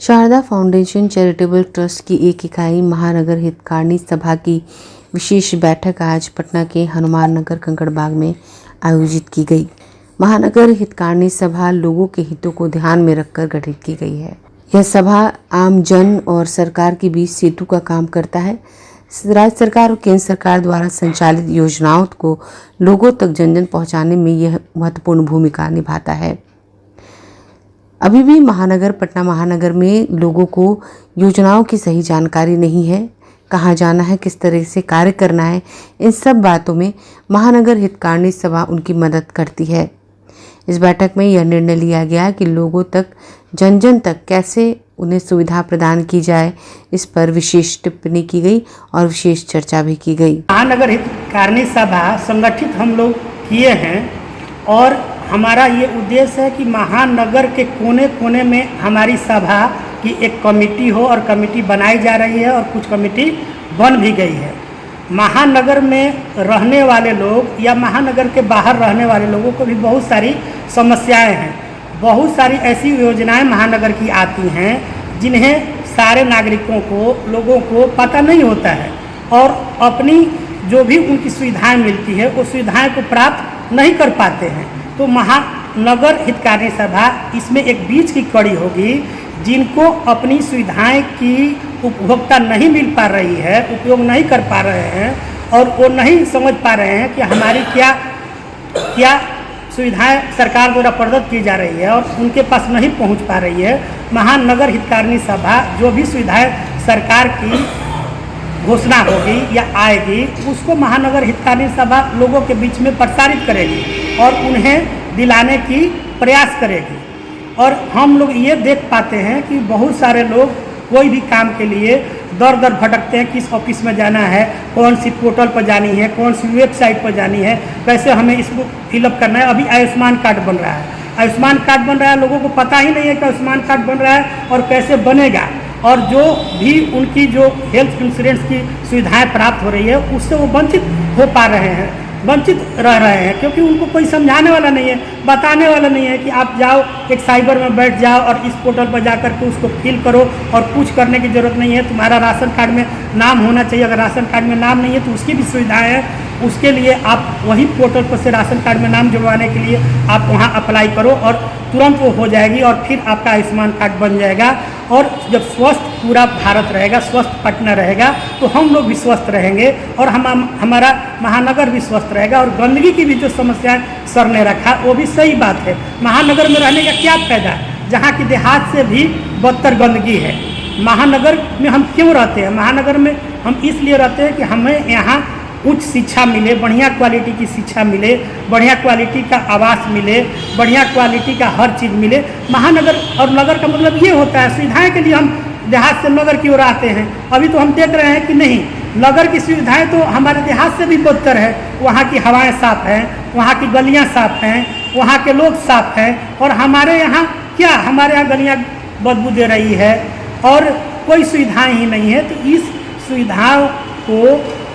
Sharda foundation charitable trust की एक इकाई महानगर हितकारिणी सभा की विशेष बैठक आज पटना के हनुमान नगर कंकड़बाग में आयोजित की गई। महानगर हितकारिणी सभा लोगों के हितों को ध्यान में रखकर गठित की गई है। यह सभा आम जन और सरकार के बीच सेतु का काम करता है। राज्य सरकार और केंद्र सरकार द्वारा संचालित योजनाओं को लोगों तक जन जन पहुंचाने में यह महत्वपूर्ण भूमिका निभाता है। अभी भी पटना महानगर में लोगों को योजनाओं की सही जानकारी नहीं है, कहाँ जाना है, किस तरह से कार्य करना है। इन सब बातों में महानगर हितकारिणी सभा उनकी मदद करती है। इस बैठक में यह निर्णय लिया गया कि लोगों तक जन जन तक कैसे उन्हें सुविधा प्रदान की जाए, इस पर विशेष टिप्पणी की गई और विशेष चर्चा भी की गई। महानगर हितकारिणी सभा संगठित हम लोग किए हैं और हमारा ये उद्देश्य है कि महानगर के कोने कोने में हमारी सभा की एक कमेटी हो और कमेटी बनाई जा रही है और कुछ कमेटी बन भी गई है। महानगर में रहने वाले लोग या महानगर के बाहर रहने वाले लोगों को भी बहुत सारी समस्याएं हैं। बहुत सारी ऐसी योजनाएं महानगर की आती हैं जिन्हें सारे नागरिकों को, लोगों को पता नहीं होता है और अपनी जो भी उनकी सुविधाएं मिलती है उस सुविधाएं को प्राप्त नहीं कर पाते हैं। तो महानगर हितकारिणी सभा इसमें एक बीच की कड़ी होगी। जिनको अपनी सुविधाएं की उपभोक्ता नहीं मिल पा रही है, उपयोग नहीं कर पा रहे हैं और वो नहीं समझ पा रहे हैं कि हमारी क्या सुविधाएं सरकार द्वारा प्रदत्त की जा रही है और उनके पास नहीं पहुंच पा रही है, महानगर हितकारिणी सभा जो भी सुविधाएं सरकार की घोषणा होगी या आएगी उसको महानगर हितकारिणी सभा लोगों के बीच में प्रसारित करेगी और उन्हें दिलाने की प्रयास करेगी। और हम लोग ये देख पाते हैं कि बहुत सारे लोग कोई भी काम के लिए दर दर भटकते हैं, किस ऑफिस में जाना है, कौन सी पोर्टल पर जानी है, कौन सी वेबसाइट पर जानी है, कैसे हमें इसको फिलअप करना है। अभी आयुष्मान कार्ड बन रहा है, आयुष्मान कार्ड बन रहा है, लोगों को पता ही नहीं है कि आयुष्मान कार्ड बन रहा है और कैसे बनेगा और जो भी उनकी जो हेल्थ इंश्योरेंस की सुविधाएं प्राप्त हो रही है उससे वो वंचित हो पा रहे हैं, वंचित रह रहे हैं क्योंकि उनको कोई समझाने वाला नहीं है, बताने वाला नहीं है कि आप जाओ एक साइबर में बैठ जाओ और इस पोर्टल पर जा कर के उसको फिल करो और कुछ करने की ज़रूरत नहीं है। तुम्हारा राशन कार्ड में नाम होना चाहिए, अगर राशन कार्ड में नाम नहीं है तो उसकी भी सुविधाएँ हैं। उसके लिए आप वही पोर्टल पर से राशन कार्ड में नाम जुड़वाने के लिए आप वहाँ अप्लाई करो और तुरंत वो हो जाएगी और फिर आपका आयुष्मान कार्ड बन जाएगा। और जब स्वस्थ पूरा भारत रहेगा, स्वस्थ पटना रहेगा तो हम लोग भी स्वस्थ रहेंगे और हमारा महानगर भी स्वस्थ रहेगा। और गंदगी की भी जो समस्याएं सर ने रखा वो भी सही बात है। महानगर में रहने का क्या फायदा जहाँ की देहात से भी बदतर गंदगी है। महानगर में हम क्यों रहते हैं? महानगर में हम इसलिए रहते हैं कि हमें यहाँ उच्च शिक्षा मिले, बढ़िया क्वालिटी की शिक्षा मिले, बढ़िया क्वालिटी का आवास मिले, बढ़िया क्वालिटी का हर चीज़ मिले। महानगर और नगर का मतलब ये होता है सुविधाएं के लिए हम देहात से नगर की ओर आते हैं। अभी तो हम देख रहे हैं कि नहीं, नगर की सुविधाएं तो हमारे देहात से भी बदतर है। वहाँ की हवाएं साफ़ हैं, वहाँ की गलियाँ साफ़ हैं, वहाँ के लोग साफ़ हैं और हमारे यहाँ क्या, हमारे यहाँ गलियाँ बदबू दे रही है और कोई सुविधाएँ ही नहीं है। तो इस सुविधाओं को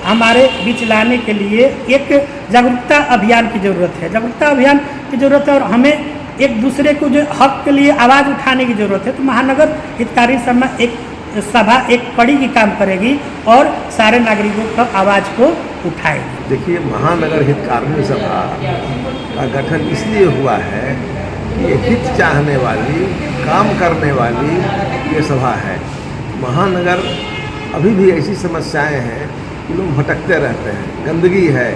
हमारे बीच लाने के लिए एक जागरूकता अभियान की ज़रूरत है, जागरूकता अभियान की ज़रूरत है और हमें एक दूसरे को जो हक के लिए आवाज़ उठाने की ज़रूरत है। तो महानगर हितकारिणी सभा एक कड़ी की काम करेगी और सारे नागरिकों का आवाज़ को उठाएगी। देखिए, महानगर हितकारिणी सभा का गठन इसलिए हुआ है कि हित चाहने वाली, काम करने वाली ये सभा है। महानगर अभी भी ऐसी समस्याएं हैं कि लोग भटकते रहते हैं, गंदगी है,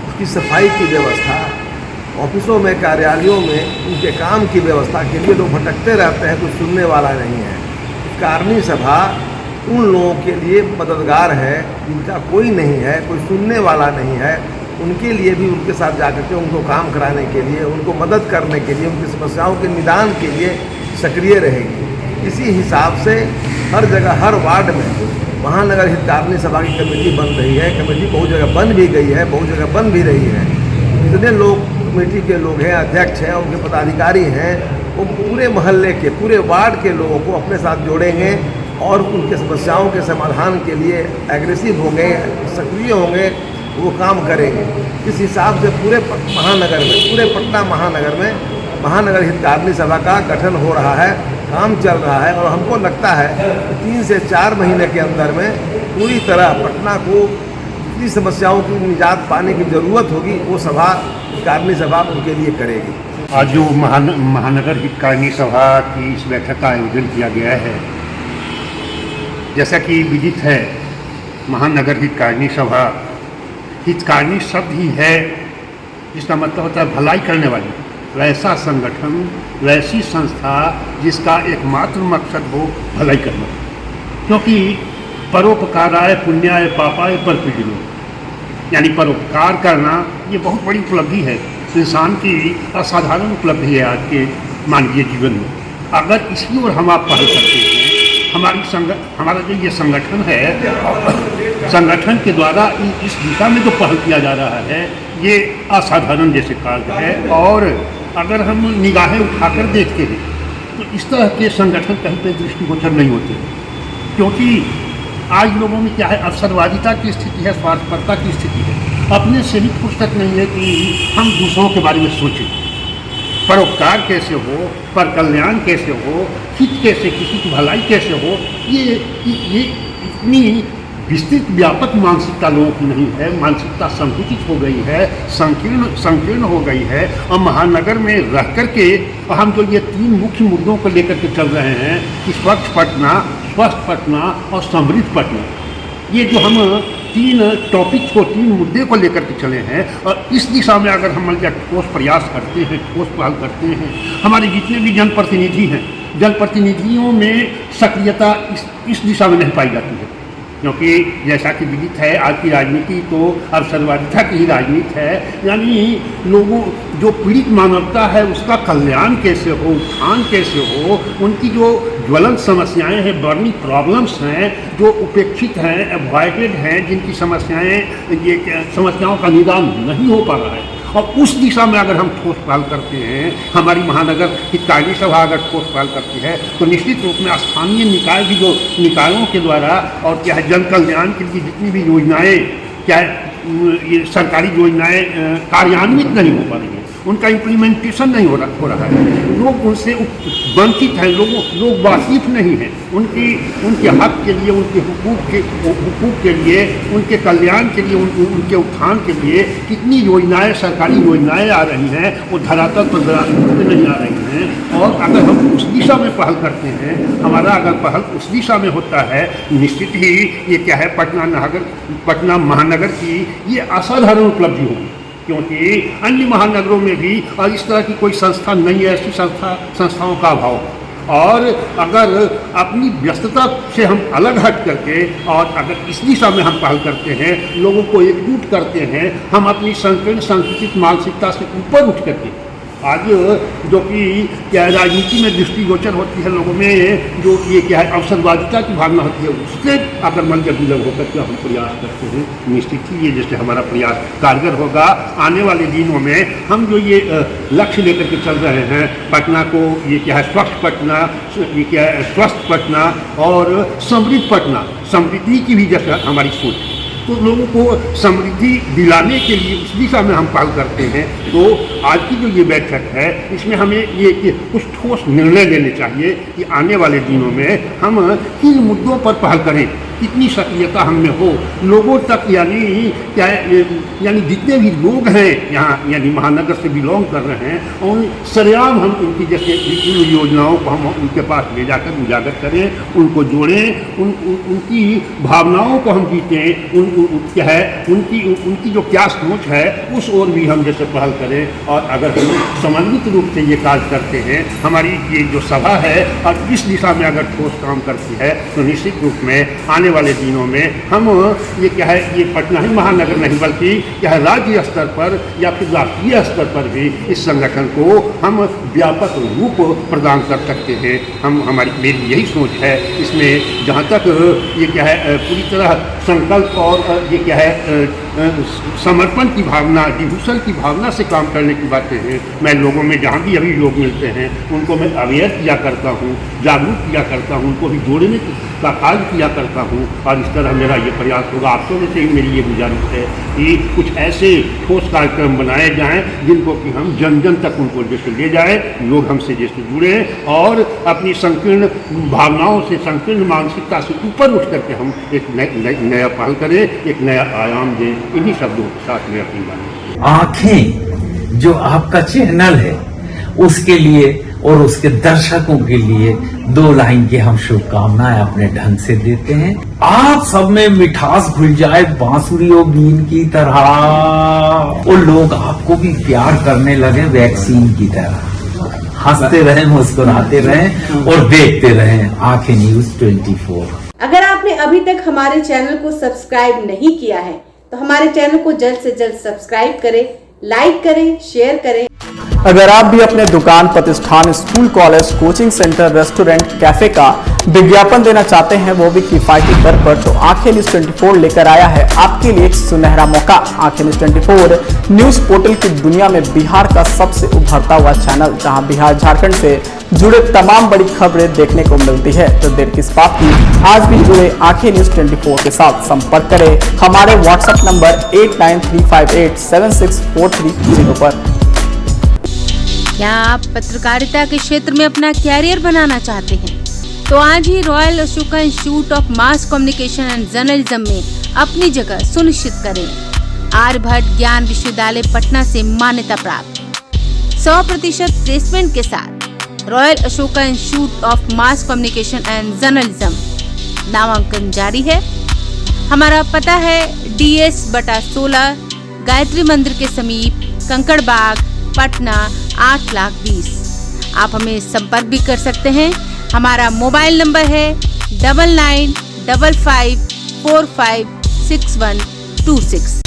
उसकी सफाई की व्यवस्था, ऑफिसों में, कार्यालयों में उनके काम की व्यवस्था के लिए लोग भटकते रहते हैं, कोई सुनने वाला नहीं है। हितकारिणी सभा उन लोगों के लिए मददगार है जिनका कोई नहीं है, कोई सुनने वाला नहीं है। उनके लिए भी उनके साथ जाकर के उनको काम कराने के लिए, उनको मदद करने के लिए, उनकी समस्याओं के निदान के लिए सक्रिय रहेगी। इसी हिसाब से हर जगह, हर वार्ड में महानगर हितकारिणी सभा की कमेटी बन रही है। कमेटी बहुत जगह बन भी गई है, बहुत जगह बन भी रही है। जितने लोग कमेटी के लोग हैं, अध्यक्ष हैं, उनके पदाधिकारी हैं, वो पूरे मोहल्ले के, पूरे वार्ड के लोगों को अपने साथ जोड़ेंगे और उनके समस्याओं के समाधान के लिए एग्रेसिव होंगे, सक्रिय होंगे, वो काम करेंगे। इस हिसाब से पूरे महानगर में, पूरे पटना महानगर में महानगर हितकारिणी सभा का गठन हो रहा है काम चल रहा है और हमको लगता है कि 3 से 4 महीने के अंदर में पूरी तरह पटना को जितनी समस्याओं की निजात पाने की ज़रूरत होगी वो सभा हितकारिणी सभा उनके लिए करेगी। आज जो महानगर हितकारिणी सभा की इस बैठक का आयोजन किया गया है, जैसा कि विदित है, महानगर हितकारिणी सभा, हितकारिणी शब्द ही है जिसका मतलब होता है भलाई करने वाली, वैसा संगठन, वैसी संस्था जिसका एकमात्र मकसद हो भलाई करना। क्योंकि परोपकाराय पुण्याय पापाय परपीड़िनो, यानी परोपकार करना ये बहुत बड़ी उपलब्धि है, इंसान की असाधारण उपलब्धि है आज के मानवीय जीवन में। अगर इसकी ओर हम आप पहल करते हैं, हमारा जो ये संगठन है, संगठन के द्वारा इस दिशा में जो पहल किया जा रहा है ये असाधारण जैसे कार्य है। और अगर हम निगाहें उठाकर देखते हैं तो इस तरह के संगठन कहीं पर दृष्टिगोचर नहीं होते, क्योंकि आज लोगों में क्या है, अवसरवादिता की स्थिति है, स्वार्थपरता की स्थिति है। अपने से ही फुर्सत नहीं है कि हम दूसरों के बारे में सोचें, परोपकार कैसे हो, पर कल्याण कैसे हो, हित कैसे, किसी की भलाई कैसे हो। ये इतनी विस्तृत व्यापक मानसिकता लोगों की नहीं है, मानसिकता संकुचित हो गई है, संकीर्ण हो गई है। और महानगर में रह करके हम जो ये 3 मुख्य मुद्दों को लेकर के चल रहे हैं कि स्वच्छ पटना, स्वस्थ पटना और समृद्ध पटना, ये जो हम 3 टॉपिक्स को, 3 मुद्दे को लेकर के चले हैं, और इस दिशा में अगर हम ठोस प्रयास करते हैं, ठोस पहल करते हैं, हमारे जितने भी जनप्रतिनिधि हैं, जनप्रतिनिधियों में सक्रियता इस दिशा में नहीं पाई जाती है। क्योंकि जैसा कि विदित है, आज की राजनीति तो अवसरवादिता की ही राजनीति है, यानी लोगों जो पीड़ित मानवता है उसका कल्याण कैसे हो, उत्थान कैसे हो, उनकी जो ज्वलंत समस्याएं हैं, बर्निंग प्रॉब्लम्स हैं, जो उपेक्षित हैं, अवॉइडेड हैं, जिनकी समस्याओं का निदान नहीं हो पा रहा है, और उस दिशा में अगर हम ठोस पहल करते हैं, हमारी महानगर हितकारिणी सभा अगर ठोस पहल करती है, तो निश्चित रूप में स्थानीय निकाय भी जो निकायों के द्वारा और क्या है जन कल्याण के लिए जितनी भी योजनाएं, क्या ये सरकारी योजनाएं कार्यान्वित नहीं हो पा रही हैं, उनका इम्प्लीमेंटेशन नहीं हो रहा है, लोग उनसे वंचित हैं, लोग वाकिफ नहीं हैं उनके हक के लिए, उनके हुकूक के लिए, उनके कल्याण के लिए, उनके उत्थान के लिए कितनी योजनाएं, सरकारी योजनाएं आ रही हैं, वो धरातल पर नहीं आ रही हैं। और अगर हम उस दिशा में पहल करते हैं, हमारा अगर पहल उस दिशा में होता है, निश्चित ही ये क्या है, पटना महानगर की ये असाधारण उपलब्धि होगी। क्योंकि अन्य महानगरों में भी और इस तरह की कोई संस्था नहीं है, ऐसी संस्थाओं का अभाव। और अगर अपनी व्यस्तता से हम अलग हट करके और अगर इस दिशा में हम पहल करते हैं, लोगों को एकजुट करते हैं, हम अपनी संकीर्ण संकुचित मानसिकता से ऊपर उठ करके आज जो कि क्या राजनीति में दृष्टिगोचर होती है लोगों में, जो ये क्या है अवसरवादिता की भावना होती है, उससे अगर मन जब विलग होकर के हम प्रयास करते हैं, निश्चित ही ये जैसे हमारा प्रयास कारगर होगा। आने वाले दिनों में हम जो ये लक्ष्य लेकर के चल रहे हैं, पटना को ये क्या है स्वच्छ पटना, ये क्या है स्वस्थ पटना और समृद्ध पटना, समृद्धि की भी जैसे हमारी सोच है, तो लोगों को समृद्धि दिलाने के लिए उस दिशा में हम पहल करते हैं। तो आज की जो ये बैठक है, इसमें हमें ये कुछ ठोस निर्णय लेने चाहिए कि आने वाले दिनों में हम किन मुद्दों पर पहल करें, कितनी सक्रियता हम में हो, लोगों तक यानी जितने भी लोग हैं यहाँ, यानी महानगर से बिलोंग कर रहे हैं, और सरेआम हम उनकी जैसे इन योजनाओं को हम उनके पास ले जाकर उजागर करें, उनको जोड़ें, उनकी भावनाओं को हम जीतें, क्या है उनकी जो क्या सोच है उस ओर भी हम जैसे पहल करें। और अगर हम समन्वित रूप से ये कार्य करते हैं, हमारी ये जो सभा है और इस दिशा में अगर ठोस काम करती है, तो निश्चित रूप में आने वाले दिनों में हम ये क्या है, ये पटना ही महानगर नहीं बल्कि क्या है राज्य स्तर पर या फिर राष्ट्रीय स्तर पर भी इस संगठन को हम व्यापक रूप प्रदान कर सकते हैं। मेरी यही सोच है। इसमें जहाँ तक ये क्या है पूरी तरह संकल्प और ये क्या है समर्पण की भावना, डिवोशन की भावना से काम करने की बातें हैं। मैं लोगों में जहाँ भी अभी लोग मिलते हैं उनको मैं अवेयर किया करता हूँ, जागरूक किया करता हूँ, उनको भी जोड़ने का कार्य किया करता हूँ। और इस तरह मेरा ये प्रयास होगा। आप लोगों से ही मेरी ये गुजारिश है कि कुछ ऐसे ठोस कार्यक्रम बनाए जाएँ जिनको कि हम जन जन तक उनको जैसे ले जाए, लोग हमसे जैसे जुड़े और अपनी संकीर्ण भावनाओं से, संकीर्ण मानसिकता से ऊपर उठ करके हम एक नया पहल करें, एक नया आयाम दें। इन्हीं शब्दों के साथ में अपनी बात। आंखें जो आपका चैनल है उसके लिए और उसके दर्शकों के लिए 2 लाइन की हम शुभकामनाएं अपने ढंग से देते हैं। आप सब में मिठास घुल जाए बांसुरियों बीन की तरह और लोग आपको भी प्यार करने लगे वैक्सीन की तरह। हंसते रहें, मुस्कुराते रहें और देखते रहें आंखें न्यूज 24। अगर आपने अभी तक हमारे चैनल को सब्सक्राइब नहीं किया है तो हमारे चैनल को जल्द से जल्द सब्सक्राइब करें, लाइक करें, शेयर करें। अगर आप भी अपने दुकान, प्रतिष्ठान, school, college, coaching centre, restaurant, cafe का विज्ञापन देना चाहते हैं, वो भी किफायती दर पर, तो आंखें न्यूज 24 लेकर आया है आपके लिए एक सुनहरा मौका। आंखें न्यूज 24 न्यूज पोर्टल की दुनिया में बिहार का सबसे उभरता हुआ चैनल, जहां बिहार झारखंड से जुड़े तमाम बड़ी खबरें देखने को मिलती है। तो देर किस बात की, आज भी जुड़े आंखें न्यूज 24 के साथ। संपर्क करें हमारे व्हाट्सएप नंबर 8935876430 पर। क्या आप पत्रकारिता के क्षेत्र में अपना कैरियर बनाना चाहते हैं? तो आज ही royal Ashoka institute of mass communication and journalism में अपनी जगह सुनिश्चित करें। आर्यभट्ट ज्ञान विश्वविद्यालय पटना से मान्यता प्राप्त 100% प्लेसमेंट के साथ royal Ashoka institute of mass communication and journalism नामांकन जारी है। हमारा पता है DS/16 गायत्री मंदिर के समीप, कंकड़ बाग, पटना 8,20,000। आप हमें संपर्क भी कर सकते हैं। हमारा मोबाइल नंबर है 9955456126।